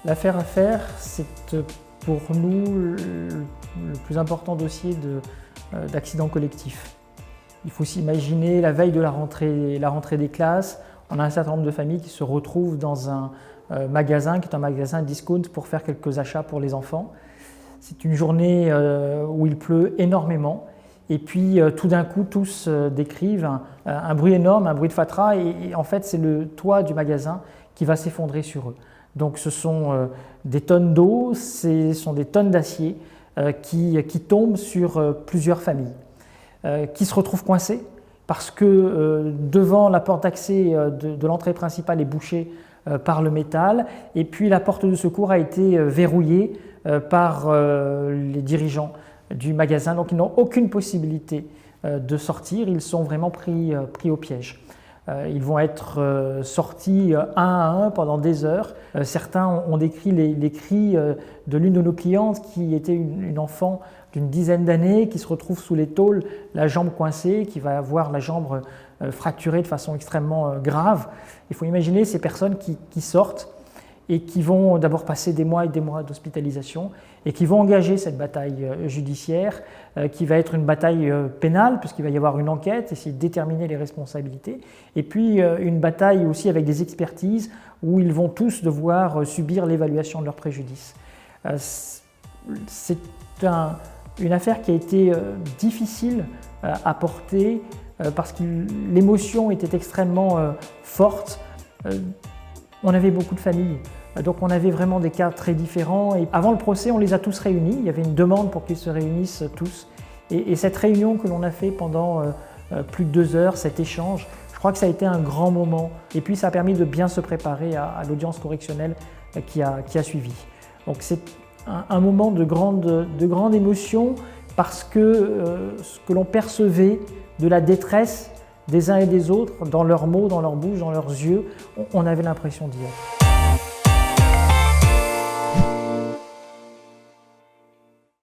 L'affaire à faire, c'est pour nous le plus important dossier d'accident collectif. Il faut s'imaginer la veille de la rentrée des classes, on a un certain nombre de familles qui se retrouvent dans un magasin qui est un magasin discount pour faire quelques achats pour les enfants. C'est une journée où il pleut énormément et puis tout d'un coup tous décrivent un bruit énorme, un bruit de fatras et en fait c'est le toit du magasin qui va s'effondrer sur eux. Donc ce sont des tonnes d'eau, ce sont des tonnes d'acier qui tombent sur plusieurs familles, qui se retrouvent coincées parce que devant la porte d'accès de l'entrée principale est bouchée par le métal et puis la porte de secours a été verrouillée par les dirigeants du magasin. Donc ils n'ont aucune possibilité de sortir, ils sont vraiment pris au piège. Ils vont être sortis un à un pendant des heures. Certains ont décrit les cris de l'une de nos clientes qui était une enfant d'une dizaine d'années, qui se retrouve sous les tôles, la jambe coincée, qui va avoir la jambe fracturée de façon extrêmement grave. Il faut imaginer ces personnes qui sortent et qui vont d'abord passer des mois et des mois d'hospitalisation et qui vont engager cette bataille judiciaire qui va être une bataille pénale puisqu'il va y avoir une enquête, essayer de déterminer les responsabilités et puis une bataille aussi avec des expertises où ils vont tous devoir subir l'évaluation de leurs préjudices. C'est une affaire qui a été difficile à porter parce que l'émotion était extrêmement forte. On avait beaucoup de familles, donc on avait vraiment des cas très différents. Et avant le procès, on les a tous réunis. Il y avait une demande pour qu'ils se réunissent tous. Et cette réunion que l'on a fait pendant plus de 2 heures, cet échange, je crois que ça a été un grand moment. Et puis ça a permis de bien se préparer à l'audience correctionnelle qui a suivi. Donc c'est un moment de grande émotion parce que ce que l'on percevait de la détresse des uns et des autres, dans leurs mots, dans leur bouche, dans leurs yeux, on avait l'impression d'y être.